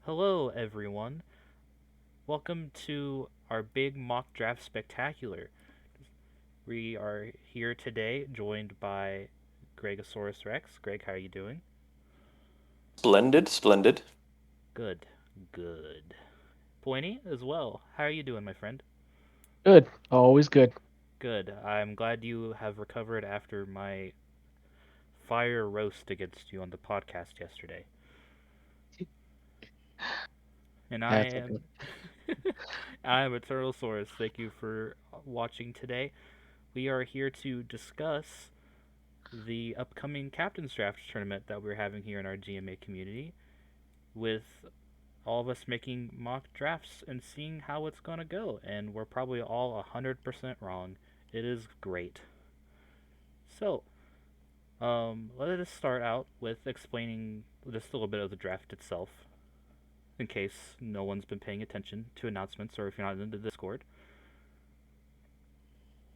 Hello, everyone. Welcome to our big mock draft spectacular. We are here today, joined by Gregosaurus Rex. Greg, how are you doing? Splendid, splendid. Good, good. Pointy as well. How are you doing, my friend? Good. Always good. Good. I'm glad you have recovered after my fire roast against you on the podcast yesterday. And I That's okay. am I am Eternalsaurus. Thank you for watching today. We are here to discuss the upcoming Captain's Draft tournament that we're having here in our GMA community, with all of us making mock drafts and seeing how it's going to go. And we're probably all 100% wrong. It is great. So, let us start out with explaining just a little bit of the draft itself, in case no one's been paying attention to announcements or if you're not in the Discord.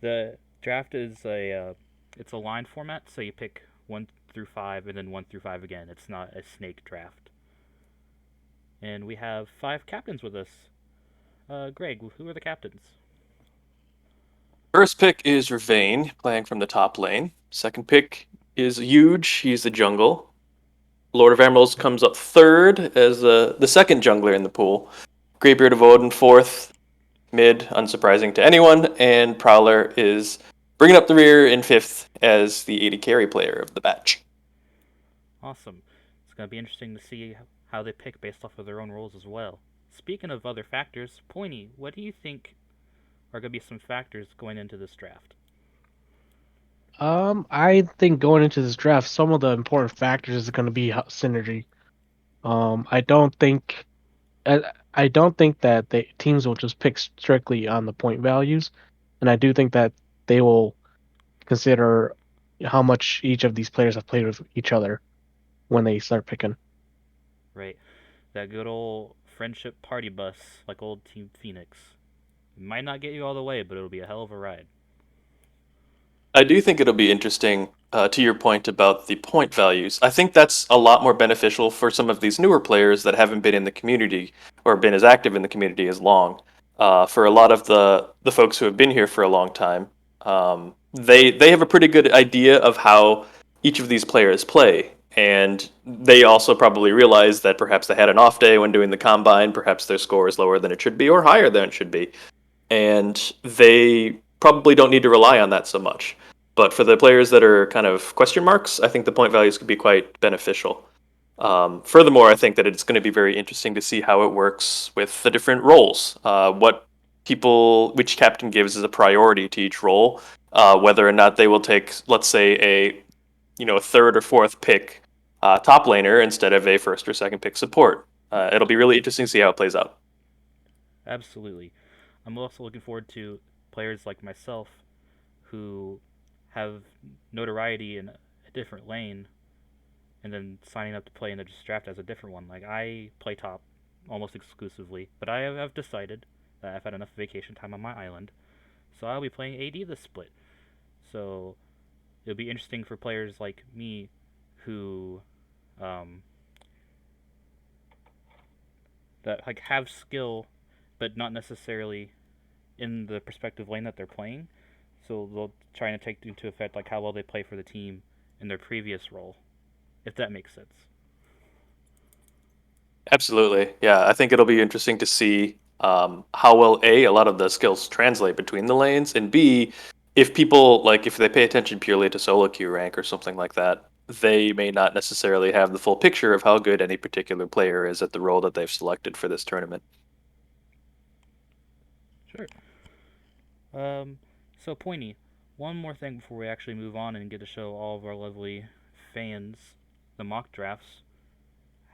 The draft is it's a line format, so you pick 1 through 5 and then 1 through 5 again. It's not a snake draft. And we have 5 captains with us. Greg, who are the captains? First pick is Ravane, playing from the top lane. Second pick is Huge, he's the jungle. Lord of Emeralds comes up third as the second jungler in the pool. Greybeard of Odin fourth, mid, unsurprising to anyone. And Prowler is bringing up the rear in fifth as the AD carry player of the batch. Awesome. It's going to be interesting to see how they pick based off of their own roles as well. Speaking of other factors, Pointy, what do you think are going to be some factors going into this draft? I think going into this draft, some of the important factors is going to be synergy. I don't think I, I don't think that the teams will just pick strictly on the point values, and I do think that they will consider how much each of these players have played with each other when they start picking. Right, that good old friendship party bus like old Team Phoenix. It might not get you all the way, but it'll be a hell of a ride. I do think it'll be interesting to your point about the point values. I think that's a lot more beneficial for some of these newer players that haven't been in the community or been as active in the community as long. For a lot of the folks who have been here for a long time, they have a pretty good idea of how each of these players play, and they also probably realize that perhaps they had an off day when doing the combine, perhaps their score is lower than it should be or higher than it should be, and they probably don't need to rely on that so much. But for the players that are kind of question marks, I think the point values could be quite beneficial. Furthermore, I think that it's going to be very interesting to see how it works with the different roles. Which captain gives as a priority to each role, whether or not they will take, let's say, a third or fourth pick top laner instead of a first or second pick support. It'll be really interesting to see how it plays out. Absolutely. I'm also looking forward to players like myself who have notoriety in a different lane and then signing up to play in the draft as a different one. Like, I play top almost exclusively, but I have decided that I've had enough vacation time on my island, so I'll be playing AD this split. So it'll be interesting for players like me who um, that like have skill, but not necessarily in the perspective lane that they're playing. So they'll try to take into effect like how well they play for the team in their previous role, if that makes sense. Absolutely. Yeah, I think it'll be interesting to see how well a lot of the skills translate between the lanes, and b if people like if they pay attention purely to solo queue rank or something like that, they may not necessarily have the full picture of how good any particular player is at the role that they've selected for this tournament. Sure. Um, so Pointy, one more thing before we actually move on and get to show all of our lovely fans the mock drafts.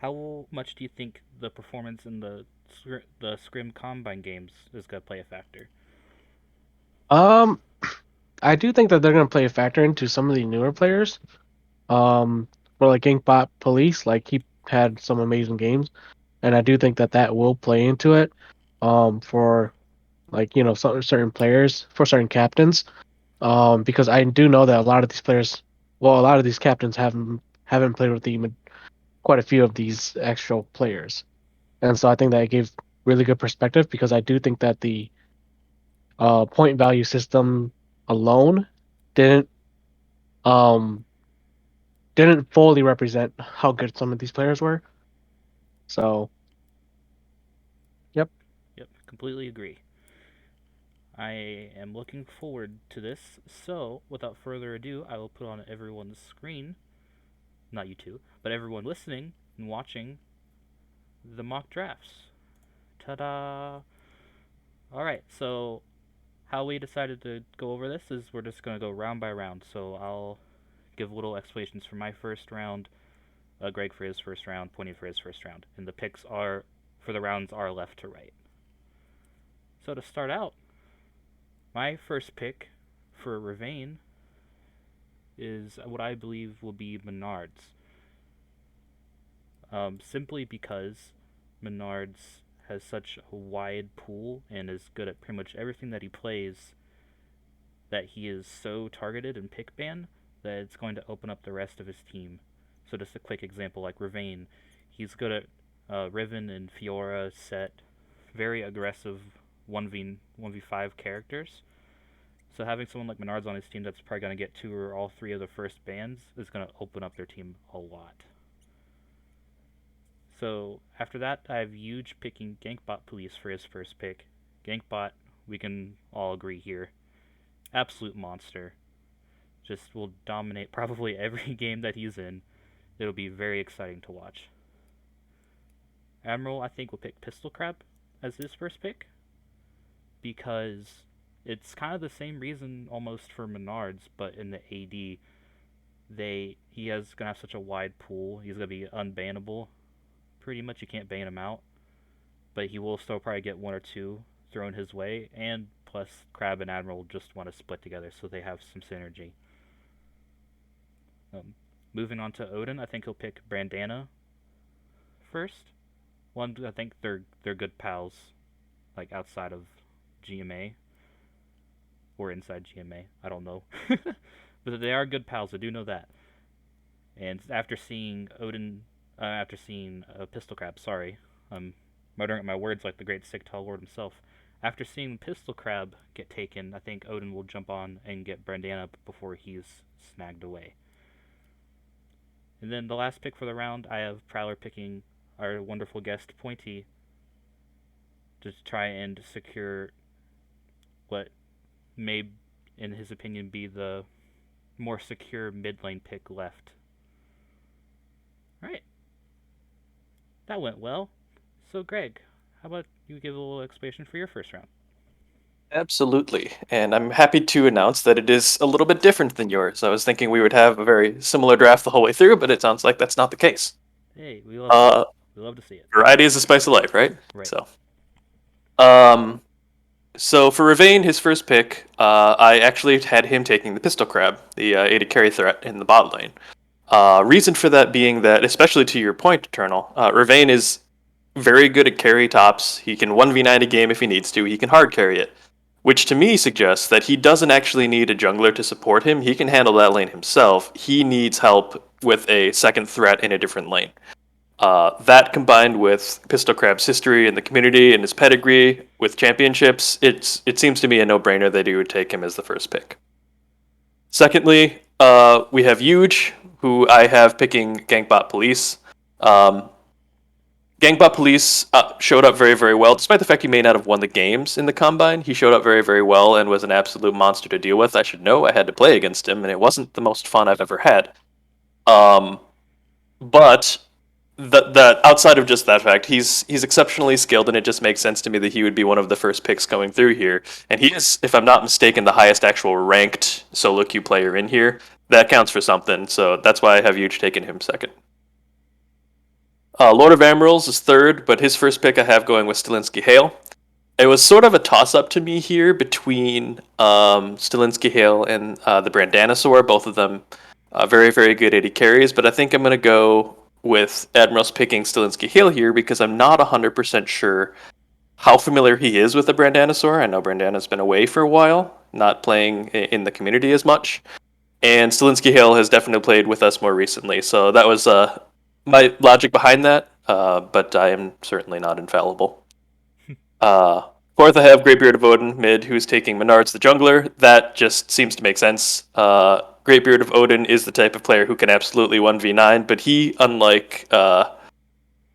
How much do you think the performance in the Scrim Combine games is gonna play a factor? Um, I do think that they're going to play a factor into some of the newer players. Um, for like Inkbot Police, like he had some amazing games, and I do think that that will play into it. For like some certain players, for certain captains. Because I do know that a lot of these players, well, a lot of these captains haven't played with quite a few of these actual players. And so I think that it gave really good perspective because I do think that the point value system alone didn't um didn't fully represent how good some of these players were. So, yep. Yep, completely agree. I am looking forward to this. So, without further ado, I will put on everyone's screen, not you two, but everyone listening and watching the mock drafts. Ta-da! All right, so how we decided to go over this is we're just going to go round by round. So I'll give little explanations for my first round, Greg for his first round, Pointy for his first round, and the picks are for the rounds are left to right. So to start out, my first pick for Ravane is what I believe will be Menards. Simply because Menards has such a wide pool and is good at pretty much everything that he plays, that he is so targeted and pick ban that it's going to open up the rest of his team. So just a quick example, like Ravane, he's good at Riven and Fiora set, very aggressive 1v5 characters. So having someone like Menards on his team that's probably going to get 2 or all 3 of the first bans is going to open up their team a lot. So after that, I have Huge picking Gankbot Police for his first pick. Gankbot, we can all agree here, absolute monster. Just will dominate probably every game that he's in. It'll be very exciting to watch. Admiral, I think, will pick Pistol Crab as his first pick because it's kind of the same reason almost for Menards, but in the AD, he has gonna have such a wide pool. He's gonna be unbannable. Pretty much, you can't ban him out, but he will still probably get 1 or 2 thrown his way. And plus, Crab and Admiral just want to split together, so they have some synergy. Moving on to Odin, I think he'll pick Brandana first. One, I think they're good pals, like outside of GMA or inside GMA. I don't know, but they are good pals. I do know that. And after seeing Pistol Crab, sorry, I'm muttering at my words like the great Sick Tall Lord himself. After seeing Pistol Crab get taken, I think Odin will jump on and get Brandana before he's snagged away. And then the last pick for the round, I have Prowler picking our wonderful guest Pointy to try and secure what may, in his opinion, be the more secure mid lane pick left. Alright, that went well. So, Greg, how about you give a little explanation for your first round? Absolutely. And I'm happy to announce that it is a little bit different than yours. I was thinking we would have a very similar draft the whole way through, but it sounds like that's not the case. Hey, we love that. Uh, We love to see it. Variety is the spice of life, right? Right. Um, so for Ravane, his first pick, I actually had him taking the Pistol Crab, the aided carry threat in the bot lane. Reason for that being that, especially to your point, Eternal, Ravane is very good at carry tops. He can 1v9 a game if he needs to. He can hard carry it, which to me suggests that he doesn't actually need a jungler to support him. He can handle that lane himself. He needs help with a second threat in a different lane. That combined with Pistol Crab's history in the community and his pedigree with championships, it seems to me a no-brainer that he would take him as the first pick. Secondly, we have Huge, who I have picking Gankbot Police. Gangbot Police showed up very, very well. Despite the fact he may not have won the games in the Combine, he showed up very, very well and was an absolute monster to deal with. I should know I had to play against him, and it wasn't the most fun I've ever had. But that outside of just that fact, he's exceptionally skilled, and it just makes sense to me that he would be one of the first picks going through here. And he is, if I'm not mistaken, the highest actual ranked solo queue player in here. That counts for something, so that's why I have Huge taking him second. Lord of Amarils is third, but his first pick I have going with Stilinski Hale. It was sort of a toss-up to me here between Stilinski Hale and the Brandanosaur, both of them very, very good AD carries, but I think I'm going to go with Admirals picking Stilinski Hale here because I'm not 100% sure how familiar he is with the Brandanosaur. I know Brandana's been away for a while, not playing in the community as much, and Stilinski Hale has definitely played with us more recently, so that was my logic behind that. but I am certainly not infallible. Fourth, I have Greybeard of Odin mid, who's taking Menards the jungler. That just seems to make sense. Greybeard of Odin is the type of player who can absolutely 1v9, but he, unlike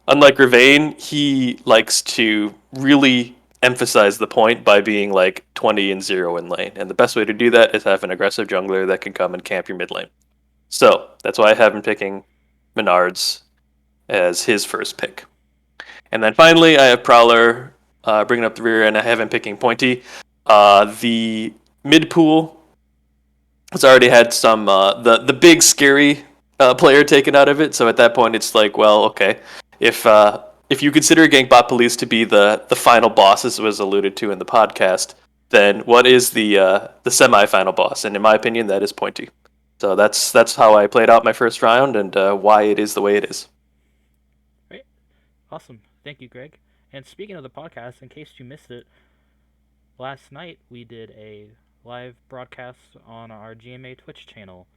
Ravain, he likes to really emphasize the point by being like 20 and 0 in lane. And the best way to do that is have an aggressive jungler that can come and camp your mid lane. So that's why I have him picking Menards as his first pick. And then finally, I have Prowler bringing up the rear, and I have him picking Pointy. The mid pool has already had some the big scary player taken out of it. So at that point, it's like, well, okay, if you consider Gankbot Police to be the final boss, as was alluded to in the podcast, then what is the semi-final boss? And in my opinion, that is Pointy. So that's how I played out my first round and why it is the way it is. Right. Awesome. Thank you, Greg. And speaking of the podcast, in case you missed it, last night we did a live broadcast on our GMA Twitch channel,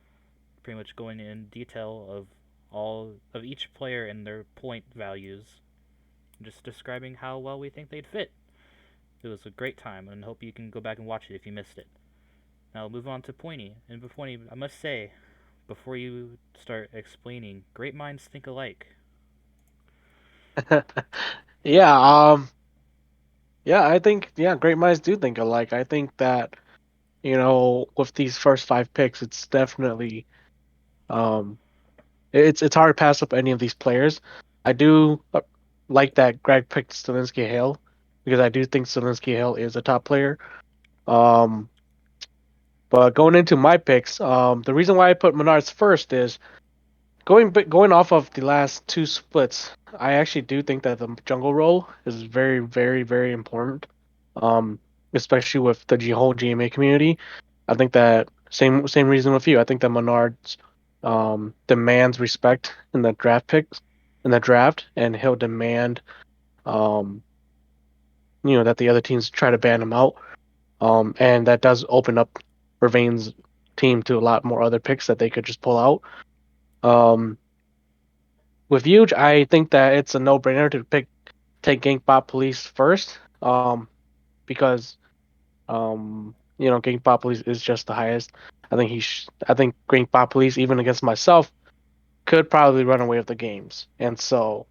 pretty much going in detail of all of each player and their point values, just describing how well we think they'd fit. It was a great time, and hope you can go back and watch it if you missed it. Now we'll move on to Pointy. And Pointy, I must say, before you start explaining, great minds think alike. Yeah, yeah, I think great minds do think alike. I think that, with these first five picks, it's definitely um it's hard to pass up any of these players. I do like that Greg picked Stalinsky Hale because I do think Stalinsky Hale is a top player. Um, but going into my picks, the reason why I put Menards first is going off of the last two splits. I actually do think that the jungle role is very, very, very important. Um, Especially with the whole GMA community. I think that same reason with you. I think that Menards demands respect in the draft picks in the draft, and he'll demand um that the other teams try to ban him out. And that does open up Vervain's team to a lot more other picks that they could just pull out. Um, with Huge, I think that it's a no-brainer to take Gankbot Police first. Because Gankbot Police is just the highest. I think Gankbot Police, even against myself, could probably run away with the games. And so,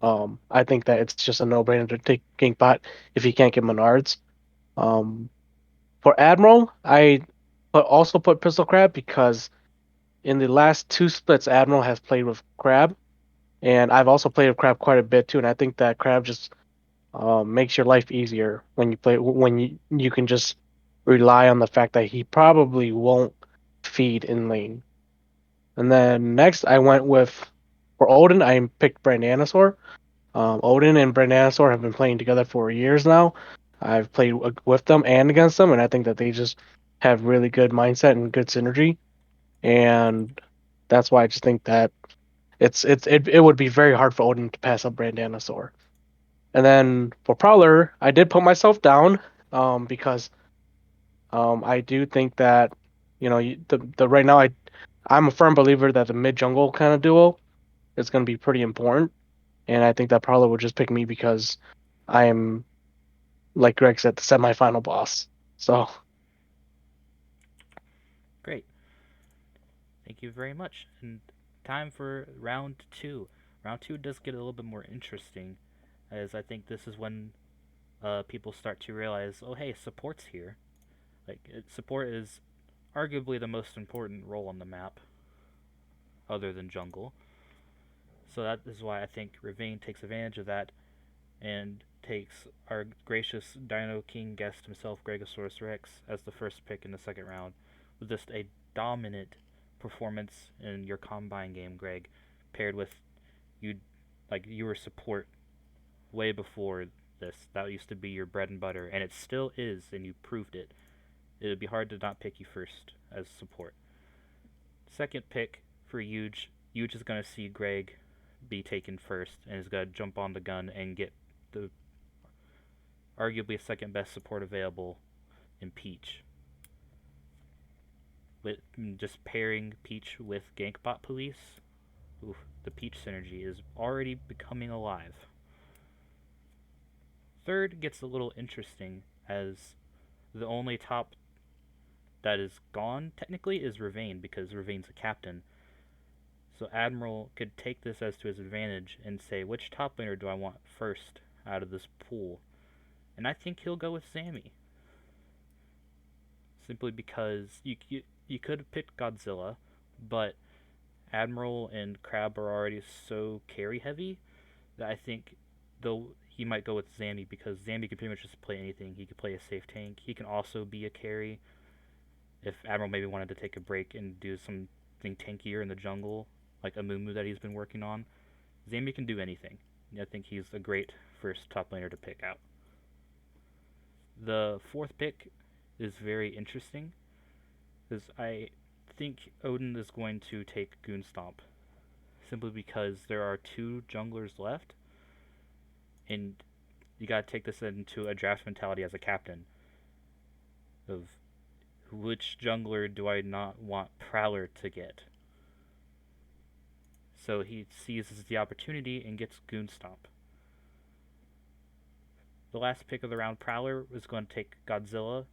I think that it's just a no-brainer to take Gankbot if he can't get Menards. Um, for Admiral, also put Pistol Crab because in the last two splits, Admiral has played with Crab, and I've also played with Crab quite a bit too. And I think that Crab just makes your life easier when you can just rely on the fact that he probably won't feed in lane. And then next, I went with for Odin. I picked Brandanasaur. Odin and Brandanasaur have been playing together for years now. I've played with them and against them, and I think that they just have really good mindset and good synergy. And that's why I just think that it would be very hard for Odin to pass up Brandanasaur. And then for Prowler, I did put myself down because I do think that the right now I'm a firm believer that the mid jungle kind of duo is going to be pretty important, and I think that Prowler would just pick me because I am, like Greg said, the semifinal boss. So Great. Thank you very much. And time for round two. Round two does get a little bit more interesting, as I think this is when people start to realize, oh hey, support's here. Support is arguably the most important role on the map, other than jungle. So that is why I think Ravine takes advantage of that and takes our gracious Dino King guest himself, Gregosaurus Rex, as the first pick in the second round, with just a dominant performance in your combine game, Greg, paired with you, like you were support way before this. That used to be your bread and butter, and it still is, and you proved it. It would be hard to not pick you first as support. Second pick for Huge. Huge is going to see Greg be taken first, and is going to jump on the gun and get the arguably second best support available in Peach. With just pairing Peach with Gankbot Police, oof, the Peach synergy is already becoming alive. Third gets a little interesting, as the only top that is gone technically is Ravane, because Ravane's a captain. So Admiral could take this as to his advantage and say, which top laner do I want first out of this pool? And I think he'll go with Sammy. Simply because you could have picked Godzilla, but Admiral and Crab are already so carry heavy that I think though he might go with Zambi, because Zambi can pretty much just play anything. He could play a safe tank. He can also be a carry if Admiral maybe wanted to take a break and do something tankier in the jungle, like a Mumu that he's been working on. Zambi can do anything. I think he's a great first top laner to pick out. The fourth pick is very interesting, because I think Odin is going to take Goonstomp, simply because there are two junglers left, and you gotta take this into a draft mentality as a captain of which jungler do I not want Prowler to get. So he seizes the opportunity and gets Goonstomp. The last pick of the round, Prowler was going to take Godzilla,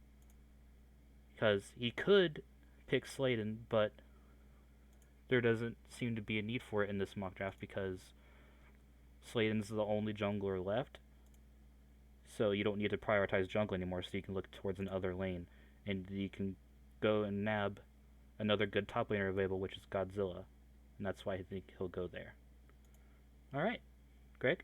because he could pick Sladen, but there doesn't seem to be a need for it in this mock draft because Sladen's the only jungler left. So you don't need to prioritize jungle anymore, so you can look towards another lane. And you can go and nab another good top laner available, which is Godzilla. And that's why I think he'll go there. Alright, Greg?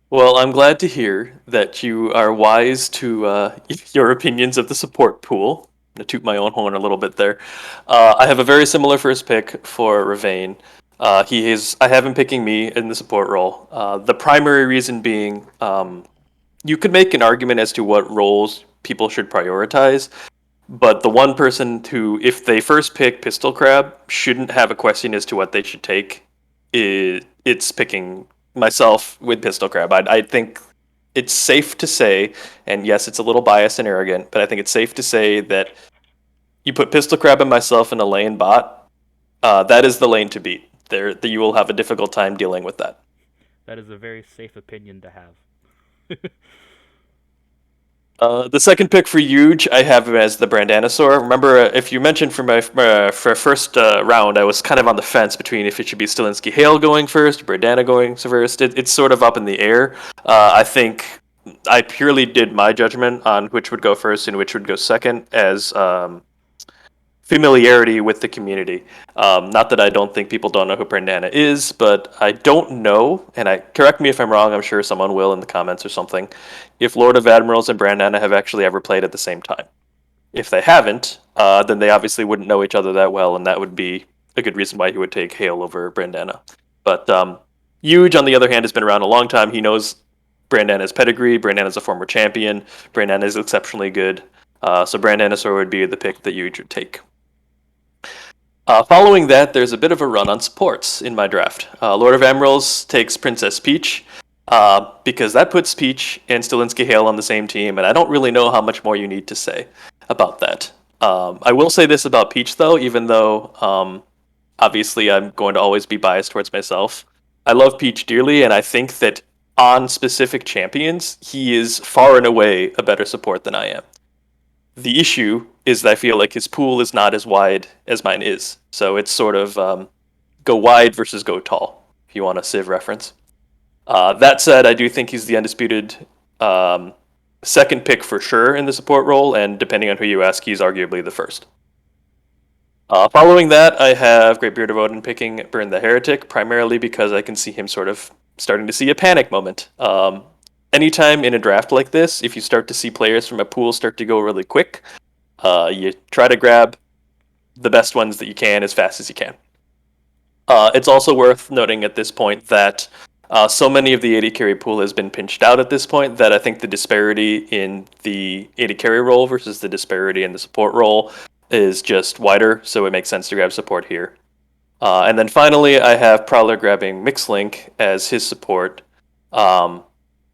Well, I'm glad to hear that you are wise to your opinions of the support pool. I'm going to toot my own horn a little bit there. I have a very similar first pick for Ravane. I have him picking me in the support role. The primary reason being, you could make an argument as to what roles people should prioritize, but the one person who, if they first pick Pistol Crab, shouldn't have a question as to what they should take, it's picking myself with Pistol Crab. I think it's safe to say, and yes, it's a little biased and arrogant, but I think it's safe to say that you put Pistol Crab and myself in a lane bot, that is the lane to beat. There, you will have a difficult time dealing with that. That is a very safe opinion to have. The second pick for Huge, I have him as the Brandanosaur. Remember, if you mentioned for my for first round, I was kind of on the fence between if it should be Stilinski Hale going first, Brandana going first. It's sort of up in the air. I think I purely did my judgment on which would go first and which would go second as familiarity with the community. Not that I don't think people don't know who Brandana is, but I don't know, and correct me if I'm wrong, I'm sure someone will in the comments or something, if Lord of Admirals and Brandana have actually ever played at the same time. If they haven't, then they obviously wouldn't know each other that well, and that would be a good reason why he would take Hale over Brandana. But Huge, on the other hand, has been around a long time. He knows Brandana's pedigree. Brandana's a former champion. Brandana is exceptionally good. So Brandanosaur would be the pick that Huge would take. Following that, there's a bit of a run on supports in my draft. Lord of Emeralds takes Princess Peach, because that puts Peach and Stilinski Hale on the same team, and I don't really know how much more you need to say about that. I will say this about Peach, though, even though obviously I'm going to always be biased towards myself. I love Peach dearly, and I think that on specific champions, he is far and away a better support than I am. The issue is that I feel like his pool is not as wide as mine is. So it's sort of go wide versus go tall, if you want a Civ reference. That said, I do think he's the undisputed second pick for sure in the support role, and depending on who you ask, he's arguably the first. Following that, I have Great Beard of Odin picking Burn the Heretic, primarily because I can see him sort of starting to see a panic moment. Anytime in a draft like this, if you start to see players from a pool start to go really quick, you try to grab the best ones that you can as fast as you can. It's also worth noting at this point that so many of the 80 carry pool has been pinched out at this point that I think the disparity in the 80 carry role versus the disparity in the support role is just wider, so it makes sense to grab support here. And then finally, I have Prowler grabbing Mixlink as his support.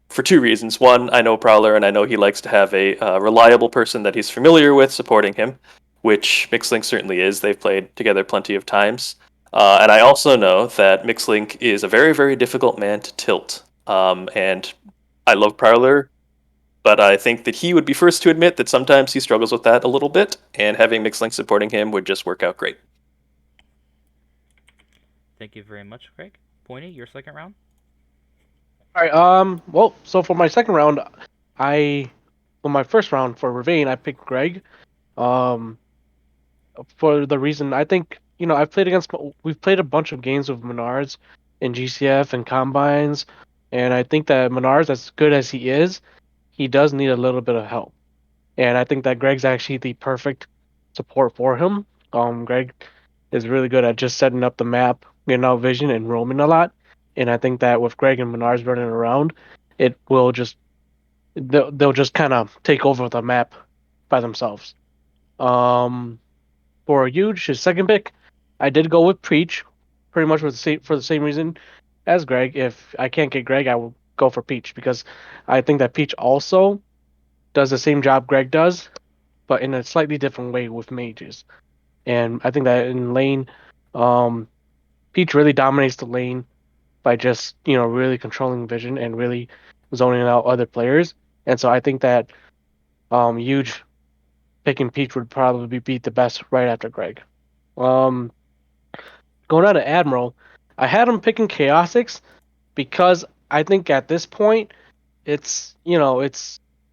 For two reasons. One, I know Prowler, and I know he likes to have a reliable person that he's familiar with supporting him, which Mixlink certainly is. They've played together plenty of times. And I also know that Mixlink is a very, very difficult man to tilt. And I love Prowler, but I think that he would be first to admit that sometimes he struggles with that a little bit, and having Mixlink supporting him would just work out great. Thank you very much, Greg. Pointy, your second round. All right. Well, so for my second round, I for my first round for Ravine, I picked Greg. Um, for the reason I think I've played against we've played a bunch of games with Menards in GCF and combines, and I think that Menards, as good as he is, he does need a little bit of help. And I think that Greg's actually the perfect support for him. Greg is really good at just setting up the map, vision and roaming a lot. And I think that with Greg and Menards running around, it will just they'll just kind of take over the map by themselves. Um, for a huge his second pick, I did go with Preach, pretty much for the same reason as Greg. If I can't get Greg, I will go for Peach because I think that Peach also does the same job Greg does, but in a slightly different way with mages. And I think that in lane, um, Peach really dominates the lane by just really controlling vision and really zoning out other players. And so I think that huge picking Peach would probably be the best right after Greg. Um, Going on to Admiral, I had him picking Chaosix because I think at this point it's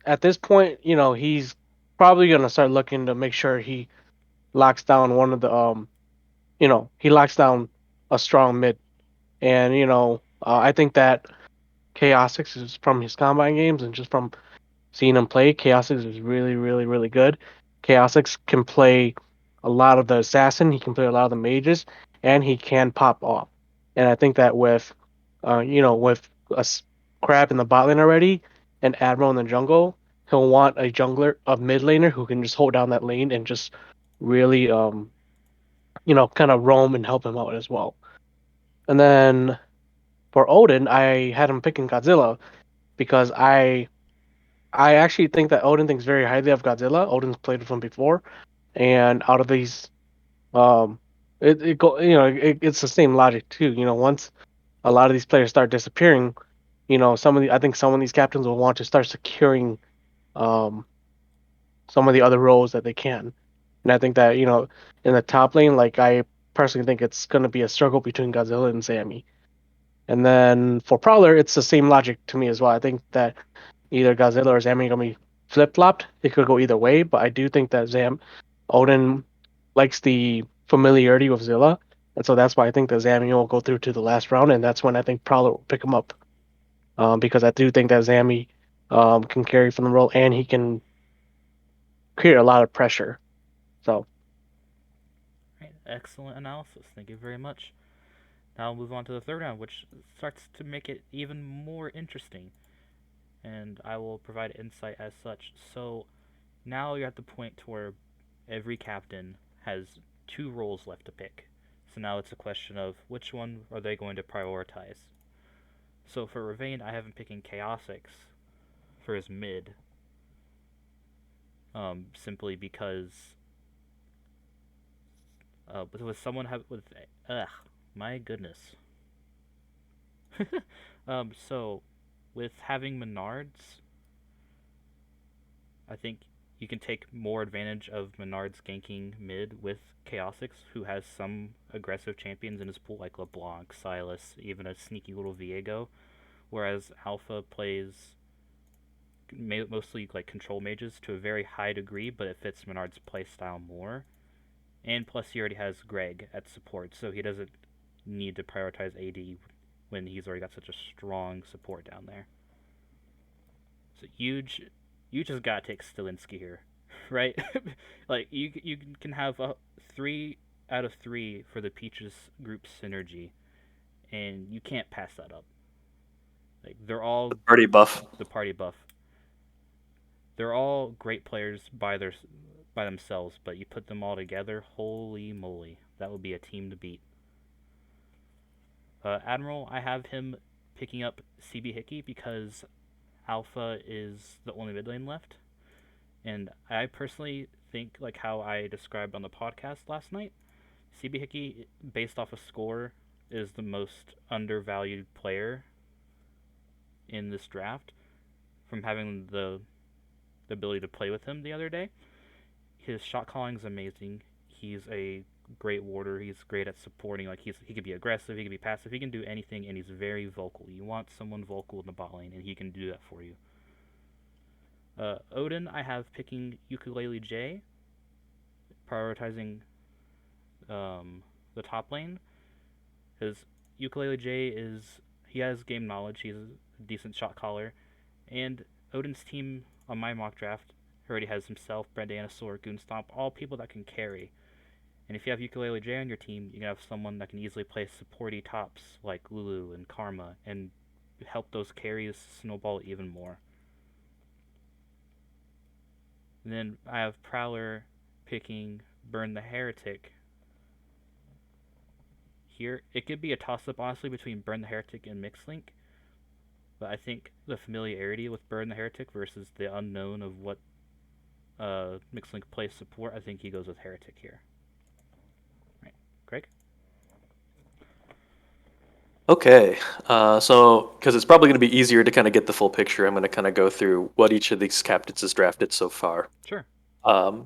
at this point he's probably gonna start looking to make sure he locks down one of the he locks down a strong mid. And I think that Chaosix is from his combine games and just from seeing him play, Chaosix is really, really, really good. Chaosix can play a lot of the assassin, he can play a lot of the mages, and he can pop off. And I think that with Crab in the bot lane already and Admiral in the jungle, he'll want a jungler, a mid laner who can just hold down that lane and just really, kind of roam and help him out as well. And then for Odin, I had him picking Godzilla because I actually think that Odin thinks very highly of Godzilla. Odin's played with him before, and out of these, um, it go it's the same logic too. Once a lot of these players start disappearing, I think some of these captains will want to start securing um some of the other roles that they can. And I think that in the top lane, like I personally think it's going to be a struggle between Godzilla and Sammy. And then for Prowler, it's the same logic to me as well. I think that either Godzilla or Zami are gonna be flip flopped. It could go either way, but I do think that Odin likes the familiarity with Zilla, and so that's why I think that Zami will go through to the last round, and that's when I think Prowler will pick him up. Because I do think that Zami can carry from the role and he can create a lot of pressure. So Right, excellent analysis. Thank you very much. Now we'll move on to the third round, which starts to make it even more interesting, and I will provide insight as such. So now you're at the point to where every captain has two roles left to pick. So now it's a question of which one are they going to prioritize. So for Ravane, I have him picking Chaosix for his mid, simply because with someone have with ugh, my goodness. So with having Menards, I think you can take more advantage of Menard's ganking mid with Chaosix, who has some aggressive champions in his pool like LeBlanc, Silas, even a sneaky little Viego. Whereas Alpha plays mostly like control mages to a very high degree, but it fits Menard's playstyle more. And plus, he already has Greg at support, so he doesn't need to prioritize AD when he's already got such a strong support down there. So you just gotta take Stilinski here, right? Like you can have a 3 out of 3 for the Peaches group synergy, and you can't pass that up. Like they're all Party buff. the party buff. They're all great players by themselves, but you put them all together, holy moly, that would be a team to beat. Admiral, I have him picking up CB Hickey because Alpha is the only mid lane left, and I personally think like how I described on the podcast last night. CB Hickey, based off of score, is the most undervalued player in this draft from having the ability to play with him the other day. His shot calling is amazing. He's a great warder. He's great at supporting. Like he could be aggressive. He could be passive. He can do anything, and he's very vocal. You want someone vocal in the bot lane, and he can do that for you. Odin, I have picking Ukulele J, prioritizing the top lane. His Ukulele J he has game knowledge. He's a decent shot caller, and Odin's team on my mock draft already has himself, Brandanasaur, Goonstomp, all people that can carry. And if you have Ukulele J on your team, you can have someone that can easily play supporty tops like Lulu and Karma and help those carries snowball even more. And then I have Prowler picking Burn the Heretic. Here, it could be a toss up, honestly, between Burn the Heretic and Mixlink. But I think the familiarity with Burn the Heretic versus the unknown of what Mixlink plays support, I think he goes with Heretic here. Right, Craig? Okay, so because it's probably going to be easier to kind of get the full picture, I'm going to kind of go through what each of these captains has drafted so far. Sure.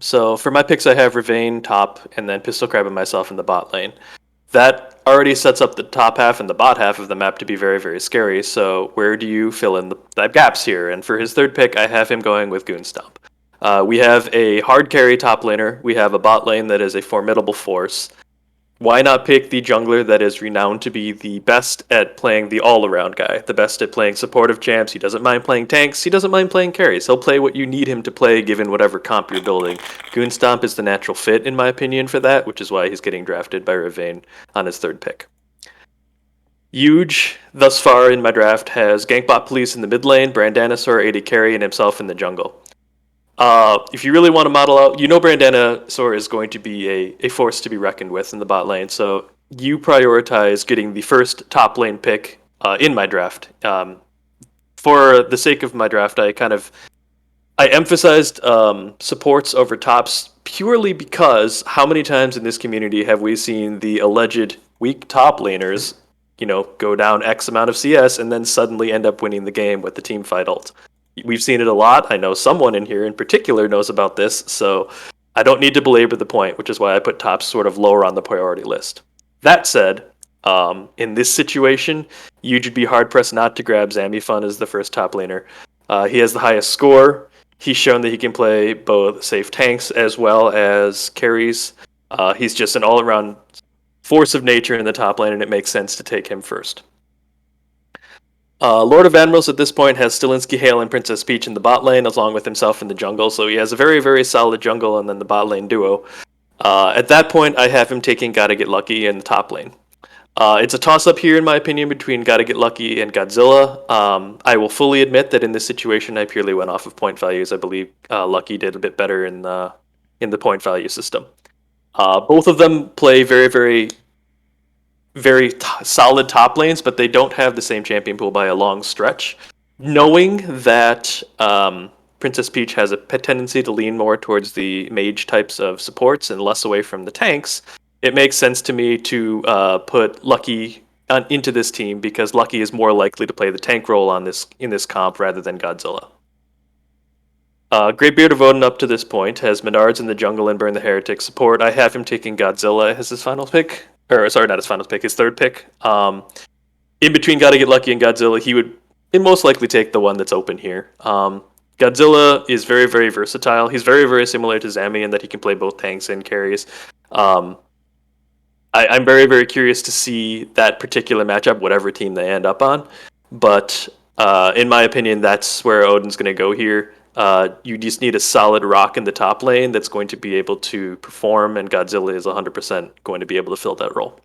So for my picks, I have Ravane top, and then Pistol Crab and myself in the bot lane. That already sets up the top half and the bot half of the map to be very, very scary. So where do you fill in the gaps here? And for his third pick, I have him going with Goonstomp. We have a hard carry top laner. We have a bot lane that is a formidable force. Why not pick the jungler that is renowned to be the best at playing the all-around guy, the best at playing supportive champs? He doesn't mind playing tanks. He doesn't mind playing carries. He'll play what you need him to play given whatever comp you're building. Goonstomp is the natural fit, in my opinion, for that, which is why he's getting drafted by Ravane on his third pick. Huge, thus far in my draft, has Gankbot Police in the mid lane, Brandanasaur, AD carry, and himself in the jungle. If you really want to model out, Brandanasaur is going to be a force to be reckoned with in the bot lane. So you prioritize getting the first top lane pick in my draft. For the sake of my draft, I emphasized supports over tops purely because how many times in this community have we seen the alleged weak top laners, go down X amount of CS and then suddenly end up winning the game with the team fight ult? We've seen it a lot. I know someone in here in particular knows about this, so I don't need to belabor the point, which is why I put tops sort of lower on the priority list. That said, in this situation, you'd be hard-pressed not to grab Zamifun as the first top laner. He has the highest score. He's shown that he can play both safe tanks as well as carries. He's just an all-around force of nature in the top lane, and it makes sense to take him first. Lord of Admirals at this point has Stilinski, Hale, and Princess Peach in the bot lane, along with himself in the jungle, so he has a very, very solid jungle and then the bot lane duo. At that point, I have him taking Gotta Get Lucky in the top lane. It's a toss-up here, in my opinion, between Gotta Get Lucky and Godzilla. I will fully admit that in this situation, I purely went off of point values. I believe Lucky did a bit better in the point value system. Both of them play very, very solid top lanes, but they don't have the same champion pool by a long stretch. Knowing that Princess Peach has a tendency to lean more towards the mage types of supports and less away from the tanks, it makes sense to me to put Lucky into this team because Lucky is more likely to play the tank role in this comp rather than Godzilla. Greatbeard of Odin up to this point has Menards in the jungle and Burn the Heretic support. I have him taking Godzilla as his final pick. Or, sorry, not his final pick, his third pick. In between Gotta Get Lucky and Godzilla, he would most likely take the one that's open here. Godzilla is very, very versatile. He's very, very similar to Zami in that he can play both tanks and carries. I'm very, very curious to see that particular matchup, whatever team they end up on. But in my opinion, that's where Odin's going to go here. You just need a solid rock in the top lane that's going to be able to perform, and Godzilla is 100% going to be able to fill that role.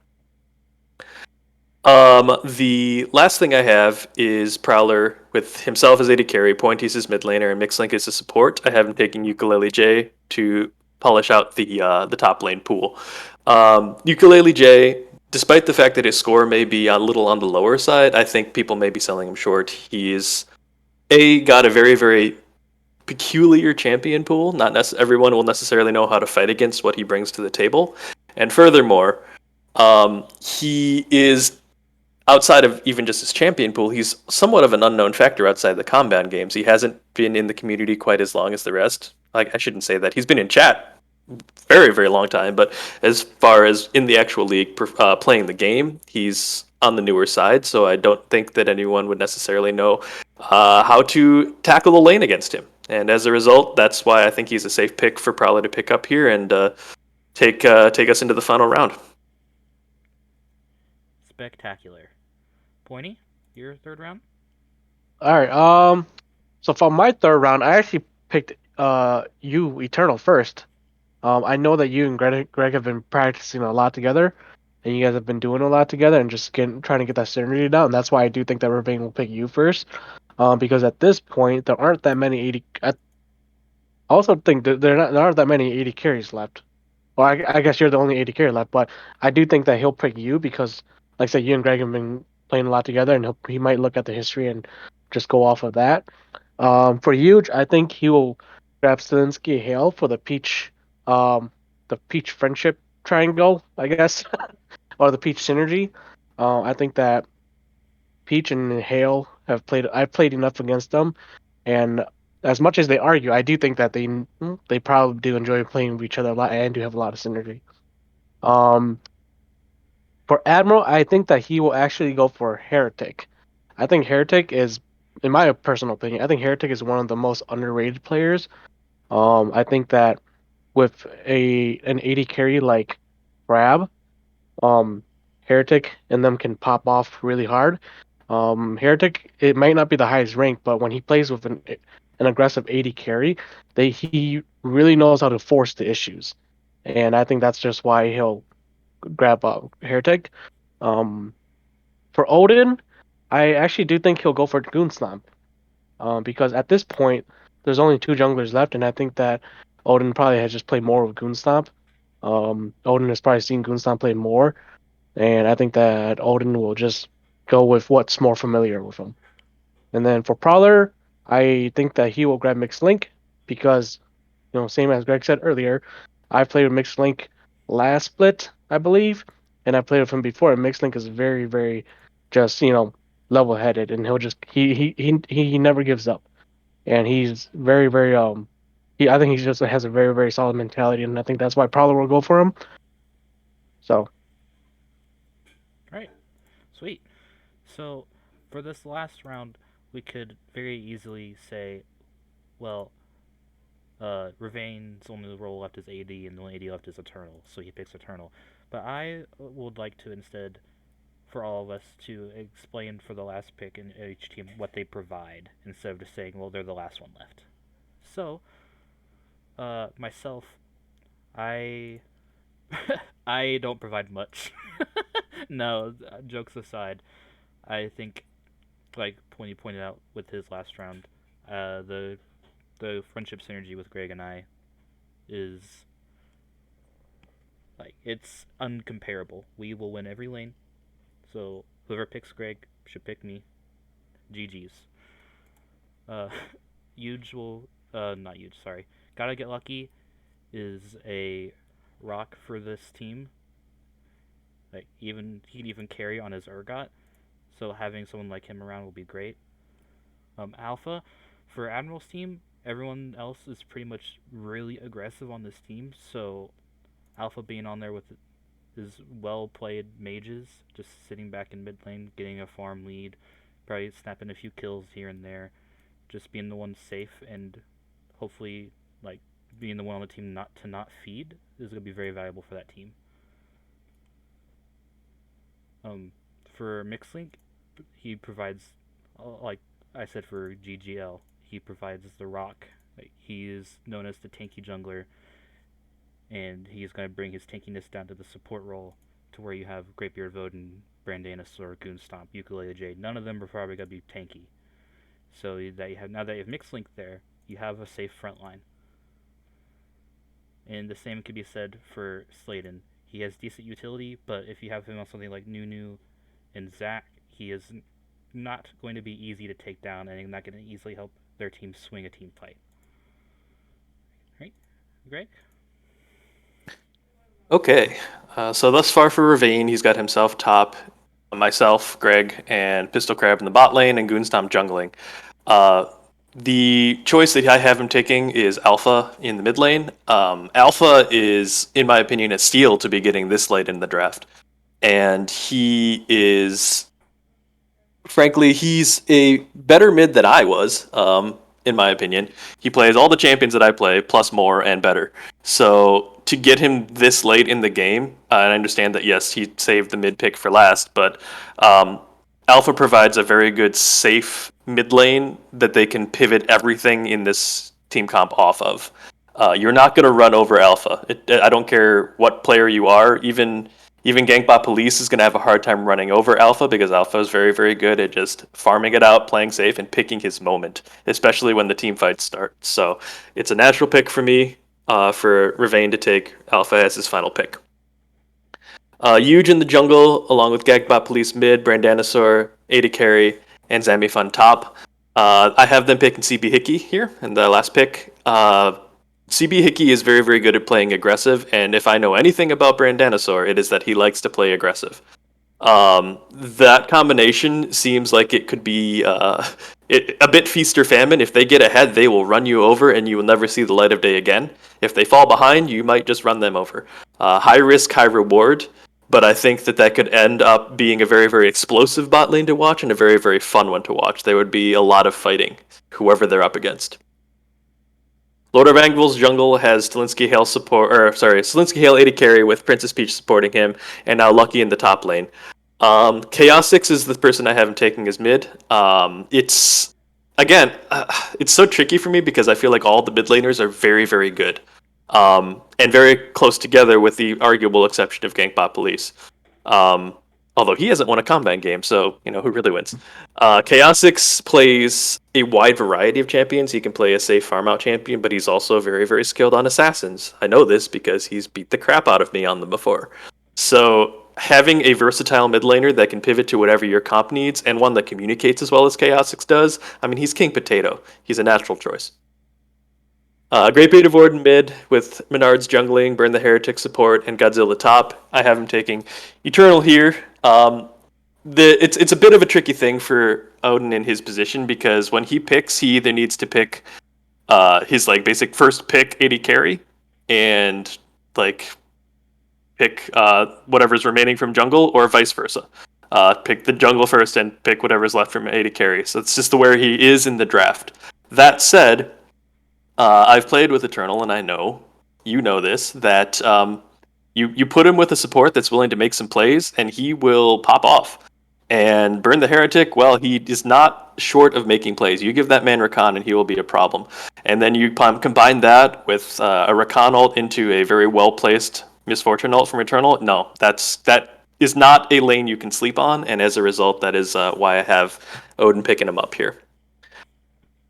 The last thing I have is Prowler with himself as AD carry, Pointy's his mid laner, and Mixlink as his support. I have him taking Ukulele J to polish out the top lane pool. Ukulele J, despite the fact that his score may be a little on the lower side, I think people may be selling him short. He's got a very, very peculiar champion pool. Not everyone will necessarily know how to fight against what he brings to the table. And furthermore, he is outside of even just his champion pool, he's somewhat of an unknown factor outside the combat games. He hasn't been in the community quite as long as the rest. Like I shouldn't say that. He's been in chat very, very long time, but as far as in the actual league playing the game, he's on the newer side. So I don't think that anyone would necessarily know how to tackle the lane against him. And as a result, that's why I think he's a safe pick for Prowler to pick up here and take us into the final round. Spectacular. Pointy, your third round? All right. So for my third round, I actually picked you Eternal first. I know that you and Greg have been practicing a lot together, and you guys have been doing a lot together, and just trying to get that synergy down. And that's why I do think that Ravine will pick you first, because at this point there aren't that many 80. I also think that there aren't that many 80 carries left. Well, I guess you're the only 80 carry left, but I do think that he'll pick you because, like I said, you and Greg have been playing a lot together, and he might look at the history and just go off of that. For huge, I think he will grab Zelensky Hale for the Peach friendship triangle, I guess, or the Peach synergy. I think that Peach and Hale have played. I've played enough against them, and as much as they argue, I do think that they probably do enjoy playing with each other a lot and do have a lot of synergy. Um, for Admiral, I think that he will actually go for Heretic. I think Heretic is, in my personal opinion, I think Heretic is one of the most underrated players. I think that with an 80 carry like Crab, um, Heretic and them can pop off really hard. Heretic, it might not be the highest rank, but when he plays with an aggressive 80 carry, he really knows how to force the issues, and I think that's just why he'll grab Heretic. Um, for Odin, I actually do think he'll go for Goon Stomp, because at this point there's only two junglers left, and I think that Odin probably has just played more with Goon Stomp. Odin has probably seen Goon Stomp play more, and I think that Odin will just go with what's more familiar with him. And then for Prowler, I think that he will grab Mixed Link because, same as Greg said earlier, I played with Mixed Link last split, I believe, and I played with him before. And Mixed Link is very, very just, level headed, and he'll just he never gives up, and he's very, very I think he just has a very, very solid mentality, and I think that's why Prowler will go for him. So All right, sweet. So, for this last round, we could very easily say, well, Ravain's only role left is AD, and the only AD left is Eternal, so he picks Eternal. But I would like to instead, for all of us, to explain for the last pick in each team what they provide, instead of just saying, well, they're the last one left. So, myself, I I don't provide much. No, jokes aside, I think, like Pointy pointed out with his last round, the friendship synergy with Greg and I is like it's uncomparable. We will win every lane. So whoever picks Greg should pick me. GG's. Uh, Huge will not huge. Sorry. Gotta get lucky is a rock for this team. Like even he can even carry on his Urgot. So having someone like him around will be great. Alpha for Admiral's team, everyone else is pretty much really aggressive on this team. So Alpha being on there with his well played mages, just sitting back in mid lane, getting a farm lead, probably snapping a few kills here and there, just being the one safe and hopefully like being the one on the team not feed is gonna be very valuable for that team. Um, for Mixlink, he provides like I said for GGL, he provides the rock. Like, he is known as the tanky jungler, and he's going to bring his tankiness down to the support role to where you have Greatbeard Voden, Brandanus, or Goonstomp, Ukulele Jade. None of them are probably going to be tanky. So that you have now that you have Mixlink there, you have a safe front line. And the same could be said for Sladen. He has decent utility, but if you have him on something like Nunu and Zac, he is not going to be easy to take down and not going to easily help their team swing a team fight. Right? Greg? Okay, so thus far for Ravine, he's got himself top, myself, Greg, and Pistol Crab in the bot lane, and Goonstomp jungling. Uh, the choice that I have him taking is Alpha in the mid lane. Alpha is, in my opinion, a steal to be getting this late in the draft, and he is frankly, he's a better mid than I was, in my opinion. He plays all the champions that I play, plus more and better. So to get him this late in the game, and I understand that, yes, he saved the mid pick for last, but um, Alpha provides a very good, safe mid lane that they can pivot everything in this team comp off of. You're not going to run over Alpha. I don't care what player you are, even Gankbot Police is going to have a hard time running over Alpha because Alpha is very, very good at just farming it out, playing safe, and picking his moment, especially when the team fights start. So it's a natural pick for me for Ravane to take Alpha as his final pick. Huge in the jungle, along with Gankbot Police mid, Brandanosaur, Ada Carry, and Zamifun top. I have them picking CB Hickey here in the last pick. CB Hickey is very, very good at playing aggressive, and if I know anything about Brandanosaur, it is that he likes to play aggressive. That combination seems like it could be a bit feast or famine. If they get ahead, they will run you over, and you will never see the light of day again. If they fall behind, you might just run them over. High risk, high reward, but I think that that could end up being a very, very explosive bot lane to watch and a very, very fun one to watch. There would be a lot of fighting, whoever they're up against. Lord of Angvil's jungle has Stilinski Hale Stilinski Hale 80 carry with Princess Peach supporting him, and now Lucky in the top lane. Chaos Six is the person I have him taking as mid. It's again, it's so tricky for me because I feel like all the mid laners are very, very good, and very close together, with the arguable exception of Gankbot Police. Um, Although he hasn't won a combat game, so who really wins. Chaosix plays a wide variety of champions. He can play a safe farm out champion, but he's also very, very skilled on assassins. I know this because he's beat the crap out of me on them before. So having a versatile mid laner that can pivot to whatever your comp needs, and one that communicates as well as Chaosix does, I mean, he's King Potato. He's a natural choice. Great Bait of Ord mid with Menard's jungling, Burn the Heretic support, and Godzilla top. I have him taking Eternal here. It's a bit of a tricky thing for Odin in his position because when he picks, he either needs to pick his like basic first pick 80 carry and like pick whatever's remaining from jungle, or vice versa. Pick the jungle first and pick whatever's left from 80 carry. So it's just the where he is in the draft. That said, I've played with Eternal, and I know you know this that you put him with a support that's willing to make some plays, and he will pop off. And Burn the Heretic, well, he is not short of making plays. You give that man Rakan, and he will be a problem. And then you combine that with a Rakan ult into a very well placed Misfortune ult from Eternal. No, that is not a lane you can sleep on, and as a result, that is why I have Odin picking him up here.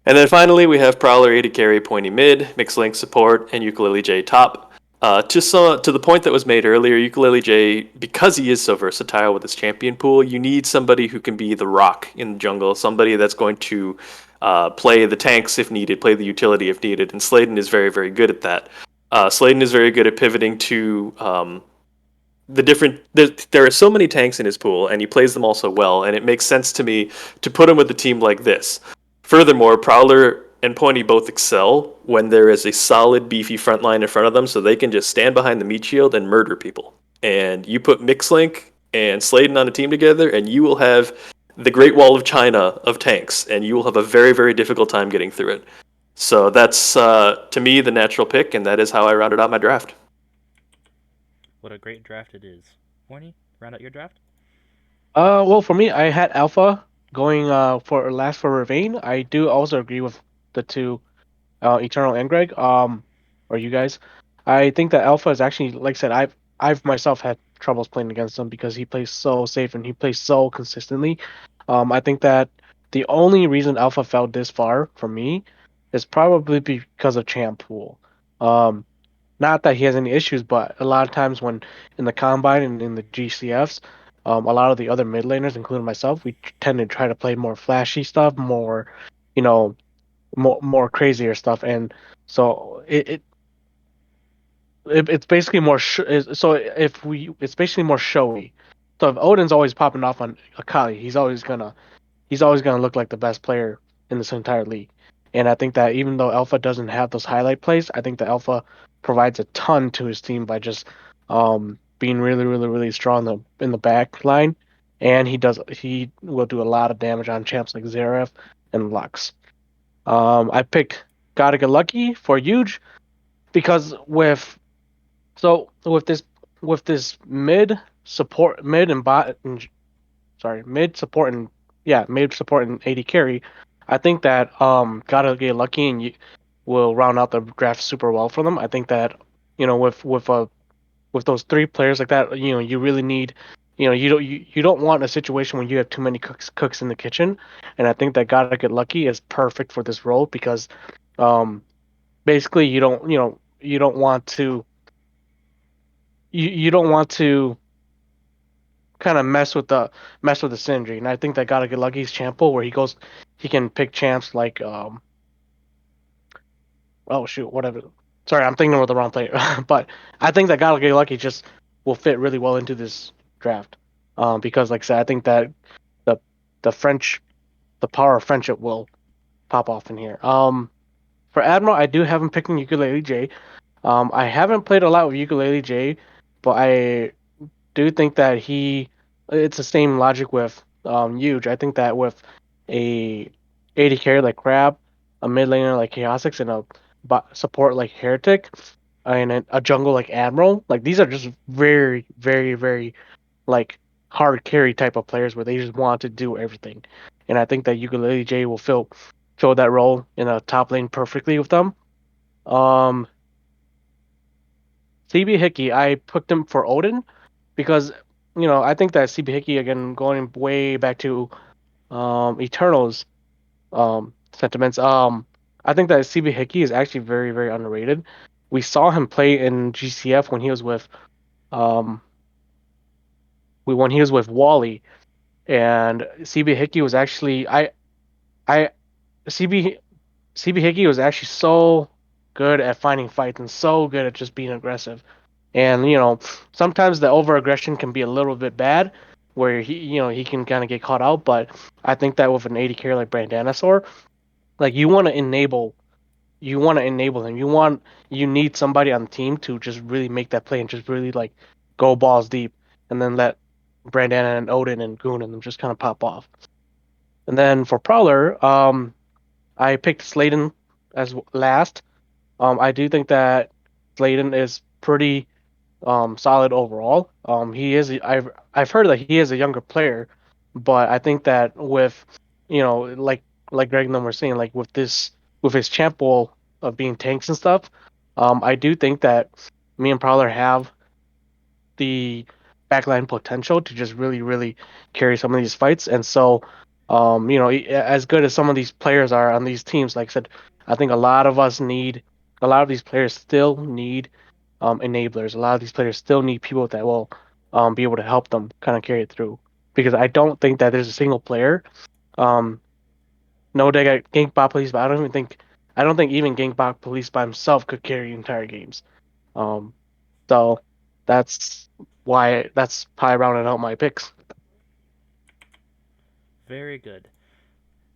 And then finally, we have Prowler 80 carry, pointy mid, mixed link support, and Ukulele J top. To the point that was made earlier, Ukulele J, because he is so versatile with his champion pool, you need somebody who can be the rock in the jungle, somebody that's going to play the tanks if needed, play the utility if needed, and Sladen is very, very good at that. Sladen is very good at pivoting to the different. There are so many tanks in his pool, and he plays them all so well, and it makes sense to me to put him with a team like this. Furthermore, Prowler and Pointy both excel when there is a solid, beefy front line in front of them, so they can just stand behind the meat shield and murder people. And you put Mixlink and Sladen on a team together, and you will have the Great Wall of China of tanks, and you will have a very, very difficult time getting through it. So that's, to me, the natural pick, and that is how I rounded out my draft. What a great draft it is. Horny, round out your draft? Well, for me, I had Alpha going for last for Ravine. I do also agree with the two, Eternal and Greg. Or you guys. I think that Alpha is actually, like I said, I've myself had troubles playing against him because he plays so safe and he plays so consistently. I think that the only reason Alpha fell this far for me is probably because of champ pool. Um, Not that he has any issues, but a lot of times when in the combine and in the GCFs, a lot of the other mid laners, including myself, we tend to try to play more flashy stuff, more, you know, more crazier stuff, and so it it's basically more it's basically more showy. So if Odin's always popping off on Akali, he's always gonna look like the best player in this entire league. And I think that even though Alpha doesn't have those highlight plays, I think the Alpha provides a ton to his team by just being really, really, really strong in the back line. And he will do a lot of damage on champs like Zeref and Lux. I picked Gotta Get Lucky for huge because with this mid support mid and bot and sorry, mid support and AD carry. I think that Gotta Get Lucky and you will round out the draft super well for them. I think that with those three players like that, you really need, you don't want a situation where you have too many cooks in the kitchen, and I think that Gotta Get Lucky is perfect for this role because um basically you don't want to you don't want to kind of mess with the synergy. And I think that Gotta Get Lucky's champ pool where he can pick champs like oh shoot, whatever. Sorry, I'm thinking of the wrong player. But I think that Gotta Get Lucky just will fit really well into this draft. Because like I said, I think that the the French the power of friendship will pop off in here. For Admiral, I do have him picking Ukulele J. I haven't played a lot with Ukulele J, but I do think that it's the same logic with Huge. I think that with a AD carry like Crab, a mid laner like Chaosix, and a support like Heretic, and a jungle like Admiral, like these are just very, very, very like hard carry type of players where they just want to do everything. And I think that Ukulele J will fill that role in a top lane perfectly with them. Um, CB Hickey, I picked him for Odin because I think that CB Hickey again going way back to Eternals sentiments. I think that CB Hickey is actually very very underrated. We saw him play in GCF um when he was with Wally, and CB Hickey was actually I CB CB Hickey was actually so good at finding fights and so good at just being aggressive. And sometimes the over aggression can be a little bit bad, where he can kind of get caught out. But I think that with an AD carry like Brandanasaur, like you want to enable him. You need somebody on the team to just really make that play and just really like go balls deep, and then let Brandana and Odin and Goon and them just kind of pop off. And then for Prowler, I picked Sladen as last. I do think that Sladen is pretty solid overall. I've heard that he is a younger player, but I think that with like Greg and them were saying, like with his champ pool of being tanks and stuff, I do think that me and Prowler have the backline potential to just really really carry some of these fights. And so, as good as some of these players are on these teams, like I said, I think a lot of these players still need enablers. A lot of these players still need people that will be able to help them kind of carry it through. Because I don't think that there's a single player. Um, no, they got Gank Police, but I don't think even Gank Police by himself could carry entire games. Um, so that's how I rounded out my picks. Very good.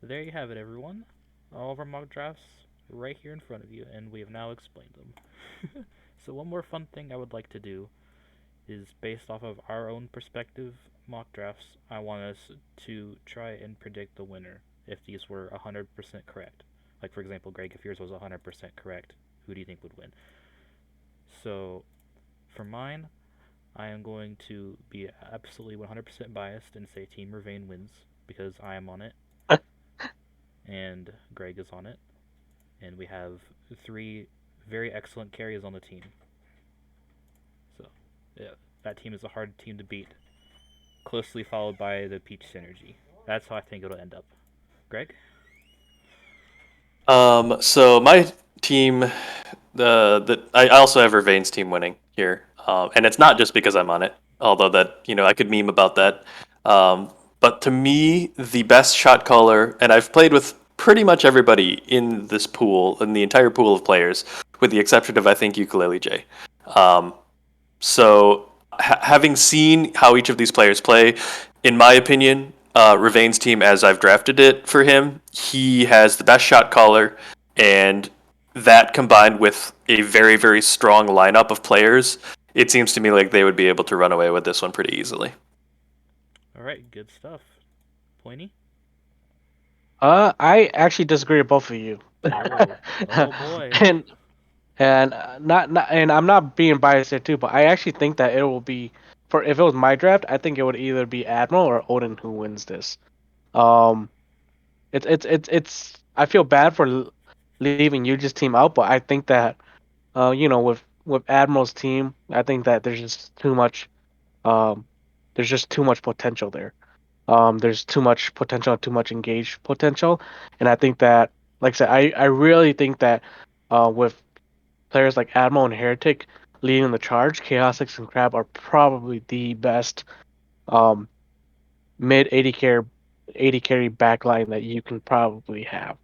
There you have it, everyone. All of our mock drafts right here in front of you, and we have now explained them. So one more fun thing I would like to do is based off of our own perspective mock drafts. I want us to try and predict the winner if these were 100% correct. Like for example, Greg, if yours was 100% correct, who do you think would win? So for mine, I am going to be absolutely 100% biased and say Team Ravane wins because I am on it and Greg is on it, and we have three very excellent carries on the team. So, yeah, that team is a hard team to beat, closely followed by the Peach Synergy. That's how I think it'll end up. Greg? So my team, I also have Vervain's team winning here, and it's not just because I'm on it, although that I could meme about that. But to me, the best shot caller, and I've played with pretty much everybody in this pool, in the entire pool of players, with the exception of I think Ukulele J. Um, so, having seen how each of these players play, in my opinion, Ravain's team, as I've drafted it for him, he has the best shot caller, and that combined with a very, very strong lineup of players, it seems to me like they would be able to run away with this one pretty easily. All right, good stuff. Pointy. I actually disagree with both of you. Oh, oh boy. and not and I'm not being biased here too, but I actually think that it will be for if it was my draft, I think it would either be Admiral or Odin who wins this. Um, it's I feel bad for leaving Yuji's team out, but I think that with Admiral's team, I think that um there's just too much potential there. There's too much potential, too much engaged potential, and I think that, like I said, I really think that with players like Admiral and Heretic leading the charge, Chaosix and Crab are probably the best um, mid 80 carry backline that you can probably have.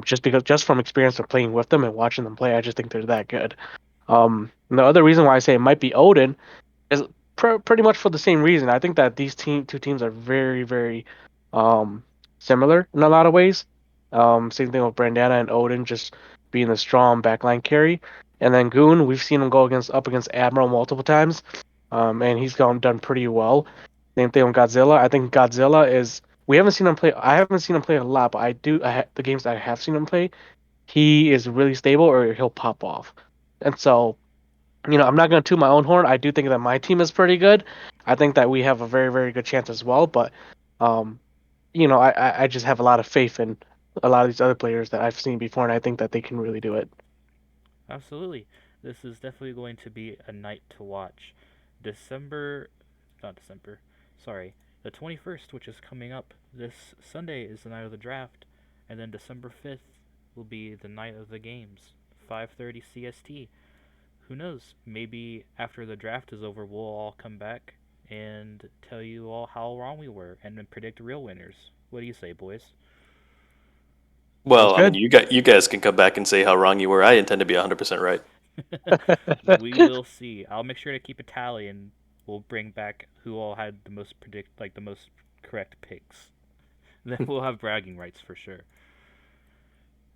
Just from experience of playing with them and watching them play, I just think they're that good. And the other reason why I say it might be Odin is pretty much for the same reason. I think that these two teams are very, very um, similar in a lot of ways. Same thing with Brandana and Odin just being the strong backline carry. And then Goon, we've seen him go up against Admiral multiple times, and he's done pretty well. Same thing with Godzilla. I think Godzilla is. We haven't seen him play. I haven't seen him play a lot, but the games that I have seen him play, he is really stable, or he'll pop off. And so I'm not going to toot my own horn. I do think that my team is pretty good. I think that we have a very, very good chance as well. But, um, I just have a lot of faith in a lot of these other players that I've seen before, and I think that they can really do it. Absolutely. This is definitely going to be a night to watch. December, not December, sorry, the 21st, which is coming up this Sunday, is the night of the draft, and then December 5th will be the night of the games, 5:30 CST. Who knows? Maybe after the draft is over, we'll all come back and tell you all how wrong we were and then predict real winners. What do you say, boys? Sounds Well, I mean, good. you guys can come back and say how wrong you were. I intend to be 100% right. We will see. I'll make sure to keep a tally, and we'll bring back who all had the most correct picks. Then we'll have bragging rights for sure.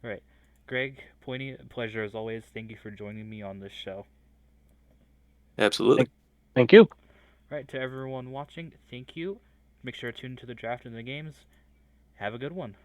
All right, Greg, Pointy, pleasure as always. Thank you for joining me on this show. Absolutely. thank, thank you. All right, to everyone watching, thank you. Make sure to tune into the draft and the games. Have a good one.